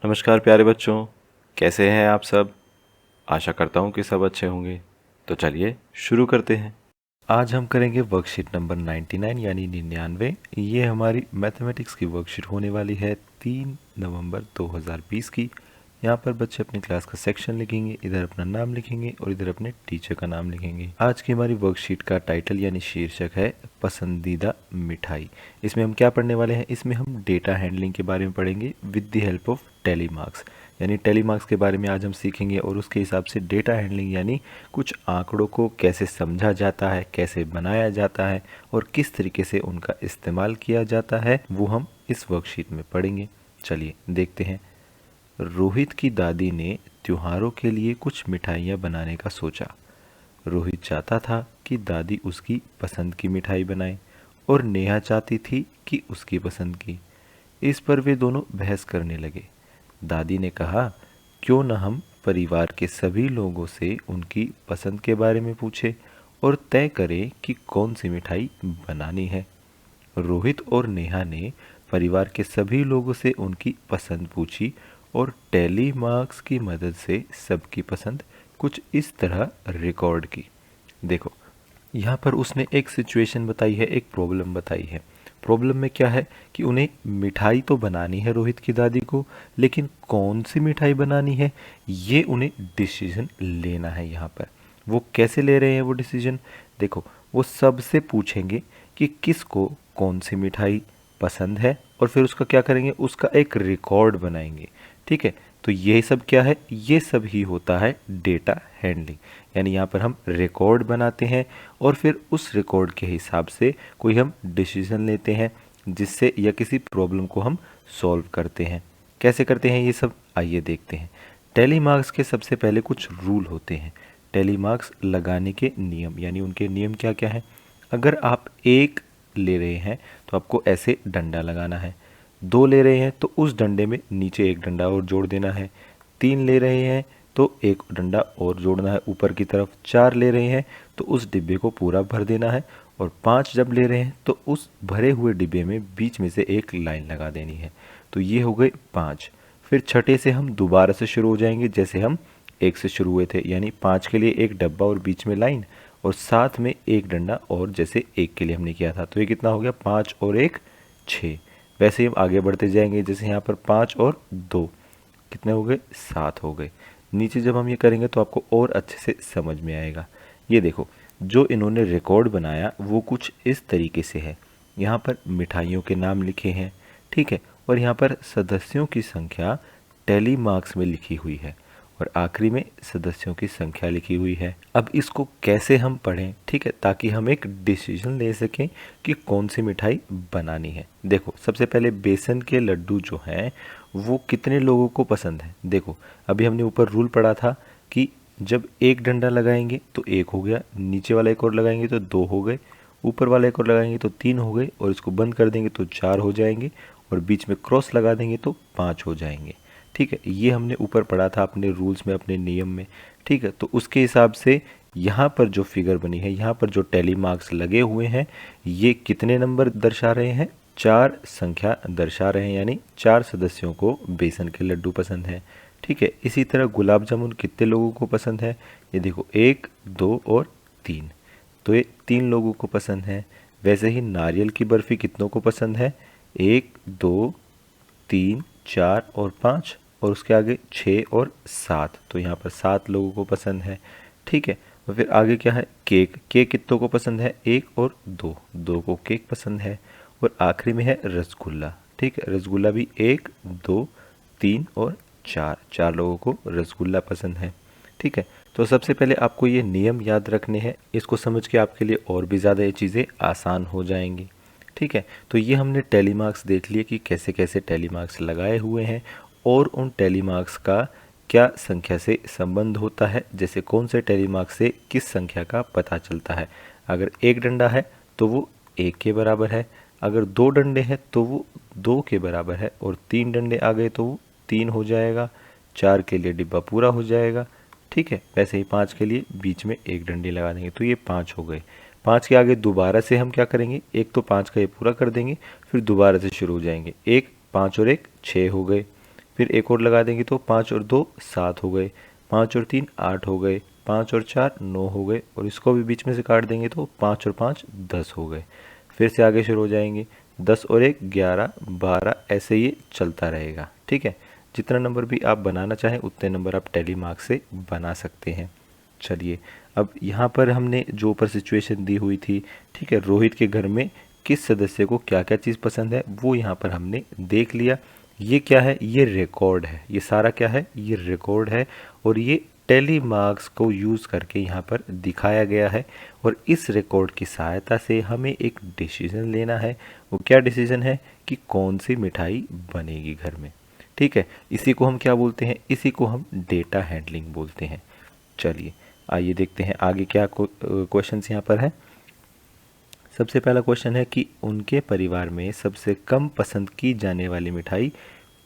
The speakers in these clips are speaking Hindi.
नमस्कार प्यारे बच्चों, कैसे हैं आप सब। आशा करता हूँ कि सब अच्छे होंगे। तो चलिए शुरू करते हैं। आज हम करेंगे वर्कशीट नंबर 99 यानी 99। ये हमारी मैथमेटिक्स की वर्कशीट होने वाली है 3 नवंबर 2020 की। यहाँ पर बच्चे अपनी क्लास का सेक्शन लिखेंगे, इधर अपना नाम लिखेंगे और इधर अपने टीचर का नाम लिखेंगे। आज की हमारी वर्कशीट का टाइटल यानी शीर्षक है पसंदीदा मिठाई। इसमें हम क्या पढ़ने वाले हैं, इसमें हम डेटा हैंडलिंग के बारे में पढ़ेंगे with the help of telemarks. यानी टेलीमार्क्स के बारे में आज हम सीखेंगे और उसके हिसाब से डेटा हैंडलिंग यानी कुछ आंकड़ों को कैसे समझा जाता है, कैसे बनाया जाता है और किस तरीके से उनका इस्तेमाल किया जाता है, वो हम इस वर्कशीट में पढ़ेंगे। चलिए देखते हैं। रोहित की दादी ने त्योहारों के लिए कुछ मिठाइयाँ बनाने का सोचा। रोहित चाहता था कि दादी उसकी पसंद की मिठाई बनाए और नेहा चाहती थी कि उसकी पसंद की। इस पर वे दोनों बहस करने लगे। दादी ने कहा, क्यों न हम परिवार के सभी लोगों से उनकी पसंद के बारे में पूछें और तय करें कि कौन सी मिठाई बनानी है। रोहित और नेहा ने परिवार के सभी लोगों से उनकी पसंद पूछी और टैली मार्क्स की मदद से सबकी पसंद कुछ इस तरह रिकॉर्ड की। देखो, यहाँ पर उसने एक सिचुएशन बताई है, एक प्रॉब्लम बताई है। प्रॉब्लम में क्या है कि उन्हें मिठाई तो बनानी है रोहित की दादी को, लेकिन कौन सी मिठाई बनानी है ये उन्हें डिसीजन लेना है। यहाँ पर वो कैसे ले रहे हैं वो डिसीजन, देखो, वो सबसे पूछेंगे कि किसको कौन सी मिठाई पसंद है और फिर उसका क्या करेंगे, उसका एक रिकॉर्ड बनाएंगे। ठीक है, तो ये सब क्या है, ये सब ही होता है डेटा हैंडलिंग। यानी यहाँ पर हम रिकॉर्ड बनाते हैं और फिर उस रिकॉर्ड के हिसाब से कोई हम डिसीजन लेते हैं जिससे या किसी प्रॉब्लम को हम सॉल्व करते हैं। कैसे करते हैं ये सब, आइए देखते हैं। टेली मार्क्स के सबसे पहले कुछ रूल होते हैं। टेली मार्क्स लगाने के नियम, यानी उनके नियम क्या क्या हैं। अगर आप एक ले रहे हैं तो आपको ऐसे डंडा लगाना है। दो ले रहे हैं तो उस डंडे में नीचे एक डंडा और जोड़ देना है। तीन ले रहे हैं तो एक डंडा और जोड़ना है ऊपर की तरफ। चार ले रहे हैं तो उस डिब्बे को पूरा भर देना है। और पाँच जब ले रहे हैं तो उस भरे हुए डिब्बे में बीच में से एक लाइन लगा देनी है। तो ये हो गए पाँच। फिर छठे से हम दोबारा से शुरू हो जाएंगे, जैसे हम एक से शुरू हुए थे, यानी पाँच के लिए एक डब्बा और बीच में लाइन और साथ में एक डंडा और जैसे एक के लिए हमने किया था। तो ये कितना हो गया, पाँच और एक छः। वैसे ही हम आगे बढ़ते जाएंगे, जैसे यहाँ पर पाँच और दो कितने हो गए, सात हो गए। नीचे जब हम ये करेंगे तो आपको और अच्छे से समझ में आएगा। ये देखो, जो इन्होंने रिकॉर्ड बनाया वो कुछ इस तरीके से है। यहाँ पर मिठाइयों के नाम लिखे हैं, ठीक है, और यहाँ पर सदस्यों की संख्या टेली मार्क्स में लिखी हुई है और आखिरी में सदस्यों की संख्या लिखी हुई है। अब इसको कैसे हम पढ़ें, ठीक है, ताकि हम एक डिसीजन ले सकें कि कौन सी मिठाई बनानी है। देखो, सबसे पहले बेसन के लड्डू जो हैं वो कितने लोगों को पसंद है। देखो, अभी हमने ऊपर रूल पढ़ा था कि जब एक डंडा लगाएंगे तो एक हो गया, नीचे वाला एक और लगाएंगे तो दो हो गए, ऊपर वाला एक और लगाएंगे तो तीन हो गए और इसको बंद कर देंगे तो चार हो जाएंगे और बीच में क्रॉस लगा देंगे तो पाँच हो जाएंगे। ठीक है, ये हमने ऊपर पढ़ा था अपने रूल्स में, अपने नियम में। ठीक है, तो उसके हिसाब से यहाँ पर जो फिगर बनी है, यहाँ पर जो टैली मार्क्स लगे हुए हैं, ये कितने नंबर दर्शा रहे हैं, चार संख्या दर्शा रहे हैं, यानी चार सदस्यों को बेसन के लड्डू पसंद है। ठीक है, इसी तरह गुलाब जामुन कितने लोगों को पसंद है, ये देखो, एक, दो और तीन, तो ये तीन लोगों को पसंद है। वैसे ही नारियल की बर्फ़ी कितनों को पसंद है, एक, दो, तीन, चार और पाँच, और उसके आगे छः और सात, तो यहाँ पर सात लोगों को पसंद है। ठीक है, और फिर आगे क्या है, केक, केक कितनों को पसंद है, एक और दो, दो को केक पसंद है। और आखिरी में है रसगुल्ला। ठीक है, रसगुल्ला भी एक, दो, तीन और चार, चार लोगों को रसगुल्ला पसंद है। ठीक है, तो सबसे पहले आपको ये नियम याद रखने हैं, इसको समझ के आपके लिए और भी ज़्यादा ये चीज़ें आसान हो जाएंगी। ठीक है, तो ये हमने टैली मार्क्स देख लिए कि कैसे कैसे टैली मार्क्स लगाए हुए हैं और उन टैली मार्क्स का क्या संख्या से संबंध होता है, जैसे कौन से टैली मार्क्स से किस संख्या का पता चलता है। अगर एक डंडा है तो वो एक के बराबर है, अगर दो डंडे हैं तो वो दो के बराबर है, और तीन डंडे आ गए तो वो तीन हो जाएगा, चार के लिए डिब्बा पूरा हो जाएगा। ठीक है, वैसे ही पाँच के लिए बीच में एक डंडी लगा देंगे तो ये पाँच हो गए। पाँच के आगे दोबारा से हम क्या करेंगे, एक तो पाँच का ये पूरा कर देंगे, फिर दोबारा से शुरू हो जाएंगे, एक, पाँच और एक छः हो गए। फिर एक और लगा देंगे तो 5 और 2 7 हो गए, 5 और 3 8 हो गए, 5 और 4 9 हो गए, और इसको भी बीच में से काट देंगे तो 5 और 5 10 हो गए। फिर से आगे शुरू हो जाएंगे, 10 और 1 11 12, ऐसे ये चलता रहेगा। ठीक है, जितना नंबर भी आप बनाना चाहें उतने नंबर आप टैली मार्क से बना सकते हैं। चलिए, अब यहाँ पर हमने जो ऊपर सिचुएशन दी हुई थी, ठीक है, रोहित के घर में किस सदस्य को क्या क्या चीज़ पसंद है वो यहाँ पर हमने देख लिया। ये क्या है, ये रिकॉर्ड है, ये सारा क्या है, ये रिकॉर्ड है, और ये टैली मार्क्स को यूज़ करके यहाँ पर दिखाया गया है। और इस रिकॉर्ड की सहायता से हमें एक डिसीजन लेना है। वो क्या डिसीजन है कि कौन सी मिठाई बनेगी घर में। ठीक है, इसी को हम क्या बोलते हैं, इसी को हम डेटा हैंडलिंग बोलते हैं। चलिए आइए देखते हैं आगे क्या क्वेश्चंस यहाँ पर है। सबसे पहला क्वेश्चन है कि उनके परिवार में सबसे कम पसंद की जाने वाली मिठाई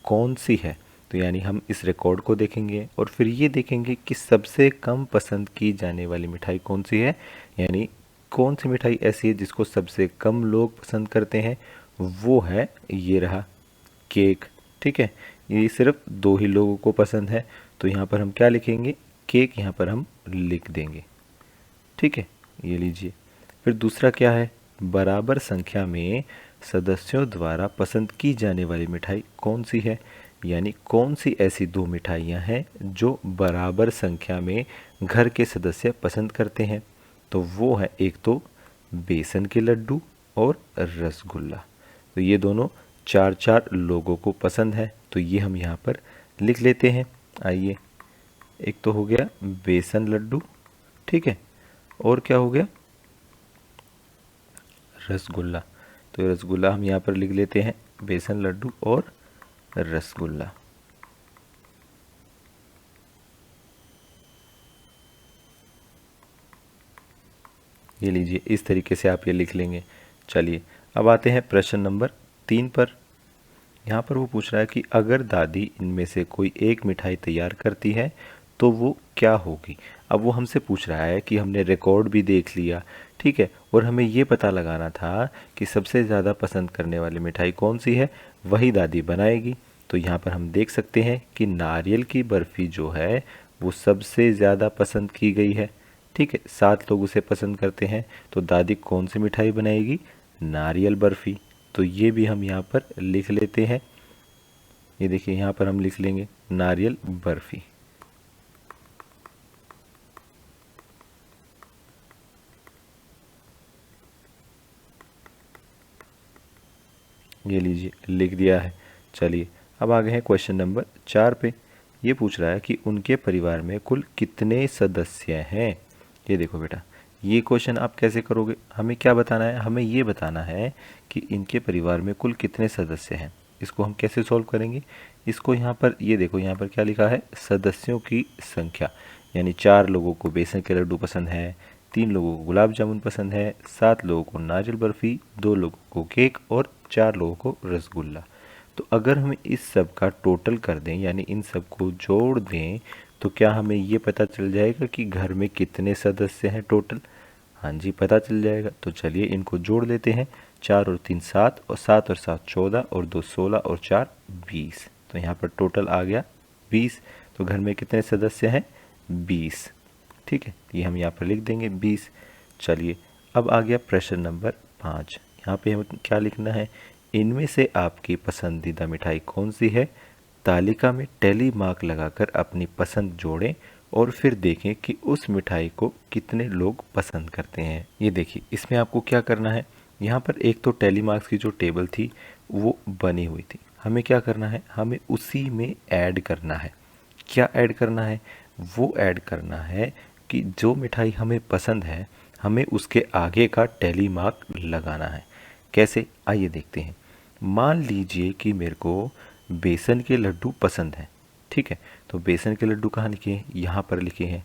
कौन सी है। तो यानी हम इस रिकॉर्ड को देखेंगे और फिर ये देखेंगे कि सबसे कम पसंद की जाने वाली मिठाई कौन सी है, यानी कौन सी मिठाई ऐसी है जिसको सबसे कम लोग पसंद करते हैं। वो है ये रहा केक। ठीक है, ये सिर्फ 2 ही लोगों को पसंद है, तो यहाँ पर हम क्या लिखेंगे, केक यहाँ पर हम लिख देंगे। ठीक है, ये लीजिए। फिर दूसरा क्या है, बराबर संख्या में सदस्यों द्वारा पसंद की जाने वाली मिठाई कौन सी है, यानी कौन सी ऐसी 2 मिठाइयाँ हैं जो बराबर संख्या में घर के सदस्य पसंद करते हैं। तो वो है एक तो बेसन के लड्डू और रसगुल्ला। तो ये दोनों 4-4 लोगों को पसंद है, तो ये हम यहाँ पर लिख लेते हैं। आइए, एक तो हो गया बेसन लड्डू, ठीक है, और क्या हो गया, रसगुल्ला। तो ये रसगुल्ला हम यहाँ पर लिख लेते हैं, बेसन लड्डू और रसगुल्ला। ये लीजिए, इस तरीके से आप ये लिख लेंगे। चलिए अब आते हैं प्रश्न नंबर 3 पर। यहाँ पर वो पूछ रहा है कि अगर दादी इनमें से कोई एक मिठाई तैयार करती है तो वो क्या होगी। अब वो हमसे पूछ रहा है कि हमने रिकॉर्ड भी देख लिया, ठीक है, और हमें ये पता लगाना था कि सबसे ज़्यादा पसंद करने वाली मिठाई कौन सी है, वही दादी बनाएगी। तो यहाँ पर हम देख सकते हैं कि नारियल की बर्फ़ी जो है वो सबसे ज़्यादा पसंद की गई है। ठीक है, 7 लोग उसे पसंद करते हैं, तो दादी कौन सी मिठाई बनाएगी, नारियल बर्फ़ी। तो ये भी हम यहाँ पर लिख लेते हैं। ये देखिए, यहाँ पर हम लिख लेंगे नारियल बर्फ़ी। ये लीजिए, लिख दिया है। चलिए अब आगे हैं क्वेश्चन नंबर 4 पे। ये पूछ रहा है कि उनके परिवार में कुल कितने सदस्य हैं। ये देखो बेटा, ये क्वेश्चन आप कैसे करोगे, हमें क्या बताना है, हमें ये बताना है कि इनके परिवार में कुल कितने सदस्य हैं। इसको हम कैसे सॉल्व करेंगे, इसको यहाँ पर ये देखो, यहाँ पर क्या लिखा है, सदस्यों की संख्या, यानी 4 लोगों को बेसन के लड्डू पसंद है, 3 लोगों को गुलाब जामुन पसंद है, 7 लोगों को नारियल बर्फ़ी, 2 लोगों को केक और 4 लोगों को रसगुल्ला। तो अगर हम इस सब का टोटल कर दें, यानी इन सब को जोड़ दें, तो क्या हमें ये पता चल जाएगा कि घर में कितने सदस्य हैं टोटल। हाँ जी, पता चल जाएगा। तो चलिए इनको जोड़ लेते हैं, 4 और 3 7, और 7 और 7 14, और 2 16, और 4 20। तो यहाँ पर टोटल आ गया 20। तो घर में कितने सदस्य हैं, 20। ठीक है, ये हम यहाँ पर लिख देंगे 20। चलिए अब आ गया प्रश्न नंबर 5। यहाँ पे हमें क्या लिखना है, इनमें से आपकी पसंदीदा मिठाई कौन सी है। तालिका में टैली मार्क लगाकर अपनी पसंद जोड़ें और फिर देखें कि उस मिठाई को कितने लोग पसंद करते हैं। ये देखिए, इसमें आपको क्या करना है, यहाँ पर एक तो टैली मार्क्स की जो टेबल थी वो बनी हुई थी, हमें क्या करना है, हमें उसी में ऐड करना है। क्या ऐड करना है, वो ऐड करना है कि जो मिठाई हमें पसंद है हमें उसके आगे का टैली मार्क लगाना है। कैसे, आइए देखते हैं। मान लीजिए कि मेरे को बेसन के लड्डू पसंद हैं, ठीक है, तो बेसन के लड्डू कहाँ लिखे हैं, यहाँ पर लिखे हैं।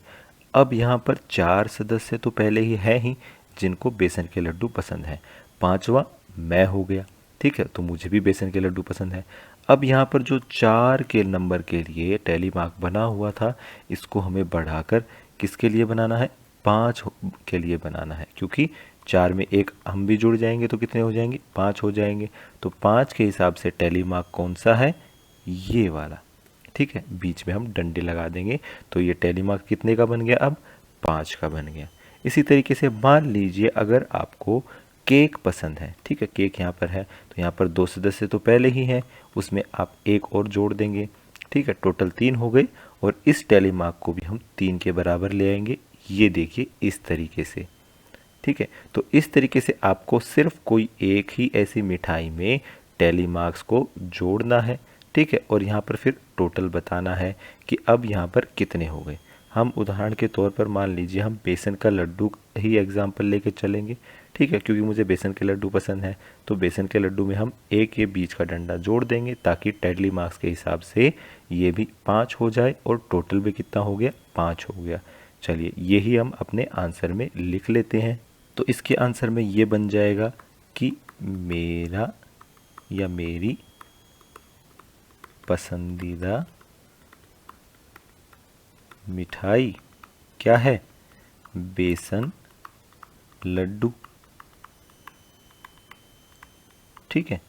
अब यहाँ पर 4 सदस्य तो पहले ही हैं ही जिनको बेसन के लड्डू पसंद है, 5वां मैं हो गया, ठीक है, तो मुझे भी बेसन के लड्डू पसंद है। अब यहाँ पर जो 4 के नंबर के लिए टैली मार्क बना हुआ था, इसको हमें बढ़ाकर किसके लिए बनाना है, 5 के लिए बनाना है, क्योंकि 4 में एक हम भी जुड़ जाएंगे तो कितने हो जाएंगे, 5 हो जाएंगे। तो 5 के हिसाब से टैली मार्क कौन सा है, ये वाला। ठीक है, बीच में हम डंडे लगा देंगे तो ये टैली मार्क्स कितने का बन गया, अब 5 का बन गया। इसी तरीके से मान लीजिए अगर आपको केक पसंद है, ठीक है, केक यहाँ पर है तो यहाँ पर 2 सदस्य तो पहले ही हैं, उसमें आप एक और जोड़ देंगे, ठीक है, टोटल 3 हो गए और इस टैली मार्क को भी हम 3 के बराबर ले आएंगे। ये देखिए इस तरीके से, ठीक है। तो इस तरीके से आपको सिर्फ कोई एक ही ऐसी मिठाई में टैली मार्क्स को जोड़ना है, ठीक है, और यहाँ पर फिर टोटल बताना है कि अब यहाँ पर कितने हो गए। हम उदाहरण के तौर पर मान लीजिए हम बेसन का लड्डू ही एग्जाम्पल लेके चलेंगे, ठीक है, क्योंकि मुझे बेसन के लड्डू पसंद है। तो बेसन के लड्डू में हम एक ये बीच का डंडा जोड़ देंगे ताकि टैली मार्क्स के हिसाब से ये भी 5 हो जाए और टोटल भी कितना हो गया, 5 हो गया। चलिए यही हम अपने आंसर में लिख लेते हैं। तो इसके आंसर में ये बन जाएगा कि मेरा या मेरी पसंदीदा मिठाई क्या है, बेसन लड्डू, ठीक है,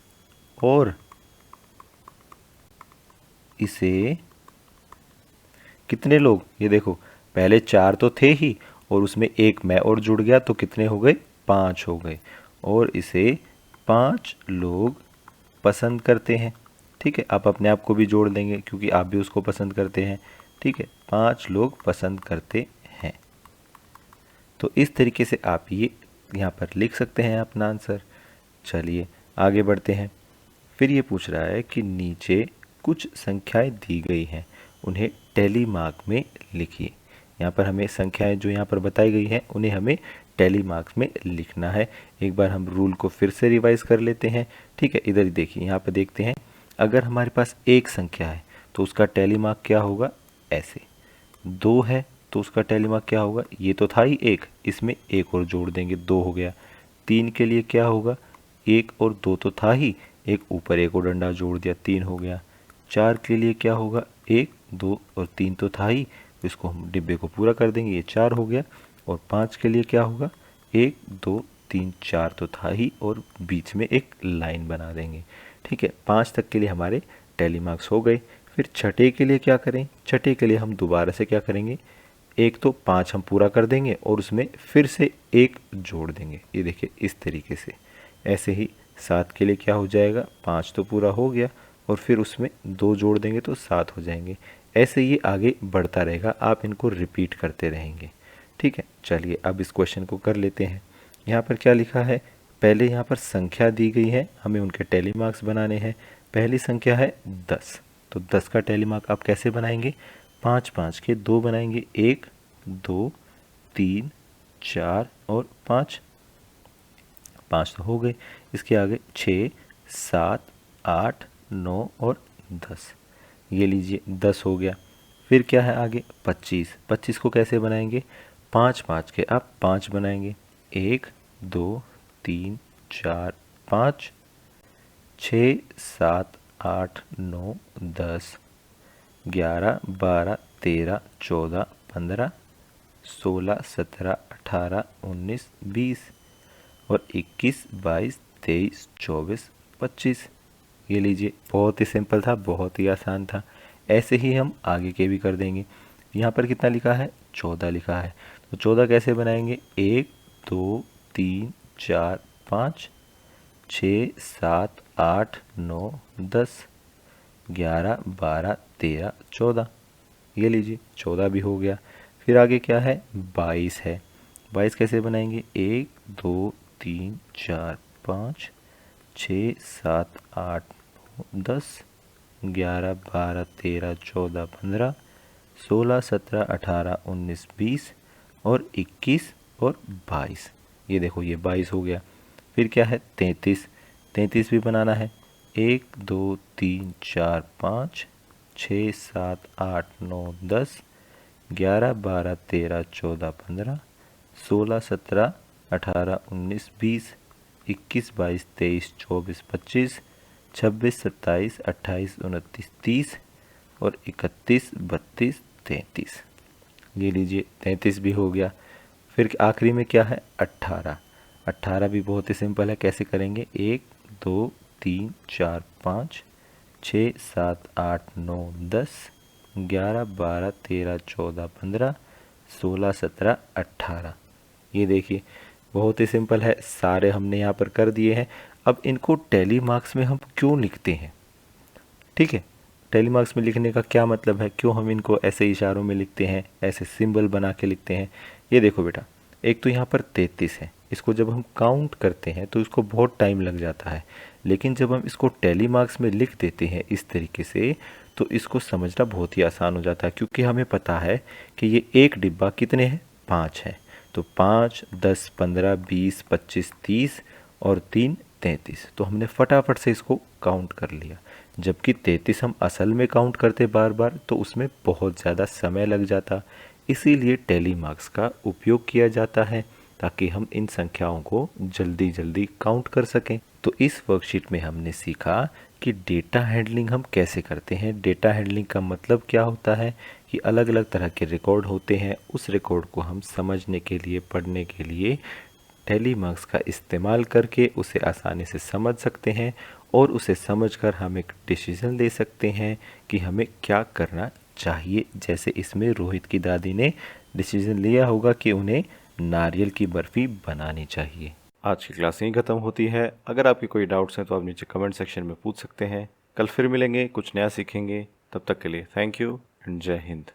और इसे कितने लोग, ये देखो पहले 4 तो थे ही और उसमें एक मैं और जुड़ गया तो कितने हो गए, 5 हो गए, और इसे 5 लोग पसंद करते हैं, ठीक है। आप अपने आप को भी जोड़ देंगे क्योंकि आप भी उसको पसंद करते हैं, ठीक है, 5 लोग पसंद करते हैं। तो इस तरीके से आप ये यहाँ पर लिख सकते हैं अपना आंसर। चलिए आगे बढ़ते हैं। फिर ये पूछ रहा है कि नीचे कुछ संख्याएं दी गई हैं, उन्हें टैली मार्क में लिखिए। यहाँ पर हमें संख्याएं जो यहाँ पर बताई गई हैं उन्हें हमें टैली मार्क्स में लिखना है। एक बार हम रूल को फिर से रिवाइज कर लेते हैं, ठीक है। इधर ही देखिए, यहाँ पर देखते हैं अगर हमारे पास एक संख्या है तो उसका टैली मार्क क्या होगा, ऐसे। 2 है तो उसका टैली मार्क क्या होगा, ये तो था ही एक, इसमें एक और जोड़ देंगे, 2 हो गया। 3 के लिए क्या होगा, 1 और 2 तो था ही, एक ऊपर एक और डंडा जोड़ दिया, 3 हो गया। 4 के लिए क्या होगा, 1 2 और 3 तो था ही, इसको हम डिब्बे को पूरा कर देंगे, ये 4 हो गया। और 5 के लिए क्या होगा, 1 2 3 4 तो था ही और बीच में एक लाइन बना देंगे, ठीक है। 5 तक के लिए हमारे टैली मार्क्स हो गए। फिर छठे के लिए क्या करें, छठे के लिए हम दोबारा से क्या करेंगे, एक तो 5 हम पूरा कर देंगे और उसमें फिर से एक जोड़ देंगे, ये देखिए इस तरीके से। ऐसे ही 7 के लिए क्या हो जाएगा, 5 तो पूरा हो गया और फिर उसमें 2 जोड़ देंगे तो 7 हो जाएंगे। ऐसे ये आगे बढ़ता रहेगा, आप इनको रिपीट करते रहेंगे, ठीक है। चलिए अब इस क्वेश्चन को कर लेते हैं। यहाँ पर क्या लिखा है, पहले यहाँ पर संख्या दी गई है, हमें उनके टैली मार्क्स बनाने हैं। पहली संख्या है 10, तो 10 का टैली मार्क आप कैसे बनाएंगे, 5 5 के 2 बनाएंगे, 1 2 3 4 और 5, 5 तो हो गए। इसके आगे 6 7 8 9 और 10, ये लीजिए 10 हो गया। फिर क्या है आगे, 25, 25 को कैसे बनाएंगे, 5 5 के आप 5 बनाएंगे, 1 2 3 4 5 6 7 8 9 10 11 12 13 14 15 16 17 18 19 20 और 21 22 23 24 25, ये लीजिए बहुत ही सिंपल था, बहुत ही आसान था। ऐसे ही हम आगे के भी कर देंगे। यहाँ पर कितना लिखा है, 14 लिखा है, तो 14 कैसे बनाएंगे, 1 2 3 4 5 6 7 8 9 10 11 12 13 14, ये लीजिए 14 भी हो गया। फिर आगे क्या है, 22 है, 22 कैसे बनाएंगे, 1 2 3 4 5 6 7 8 10 11 12 13 14 15 16 17 18 19 20 और 21 और 22, ये देखो ये 22 हो गया। फिर क्या है, 33, 33 भी बनाना है, 1 2 3 4 5 6 7 8 9 10 11 12 13 14 15 16 17 18 19 20 21 22 23 24 25 26 27 28 29 30 और 31 32 33, ये लीजिए 33 भी हो गया। फिर आखिरी में क्या है, 18, 18 भी बहुत ही सिंपल है, कैसे करेंगे, 1 2 3 4 5 6 7 8 9 10 11 12 13 14 15 16 17 18। ये देखिए बहुत ही सिंपल है, सारे हमने यहाँ पर कर दिए हैं। अब इनको टैली मार्क्स में हम क्यों लिखते हैं, ठीक है। टैली मार्क्स में लिखने का क्या मतलब है, क्यों हम इनको ऐसे इशारों में लिखते हैं, ऐसे सिंबल बना के लिखते हैं। ये देखो बेटा, एक तो यहाँ पर 33 है, इसको जब हम काउंट करते हैं तो इसको बहुत टाइम लग जाता है, लेकिन जब हम इसको टैली मार्क्स में लिख देते हैं इस तरीके से तो इसको समझना बहुत ही आसान हो जाता है, क्योंकि हमें पता है कि ये एक डिब्बा कितने हैं, 5 है। तो 5 10 15 20 25 30 और 3 33, तो हमने फटाफट से इसको काउंट कर लिया। जबकि 33 हम असल में काउंट करते बार बार तो उसमें बहुत ज़्यादा समय लग जाता, इसीलिए टैली मार्क्स का उपयोग किया जाता है ताकि हम इन संख्याओं को जल्दी जल्दी काउंट कर सकें। तो इस वर्कशीट में हमने सीखा कि डेटा हैंडलिंग हम कैसे करते हैं। डेटा हैंडलिंग का मतलब क्या होता है कि अलग अलग तरह के रिकॉर्ड होते हैं, उस रिकॉर्ड को हम समझने के लिए, पढ़ने के लिए टैली मार्क्स का इस्तेमाल करके उसे आसानी से समझ सकते हैं और उसे समझकर हम एक डिसीजन ले सकते हैं कि हमें क्या करना चाहिए। जैसे इसमें रोहित की दादी ने डिसीजन लिया होगा कि उन्हें नारियल की बर्फ़ी बनानी चाहिए। आज की क्लास यहीं ख़त्म होती है। अगर आपके कोई डाउट्स हैं तो आप नीचे कमेंट सेक्शन में पूछ सकते हैं। कल फिर मिलेंगे, कुछ नया सीखेंगे। तब तक के लिए थैंक यू एंड जय हिंद।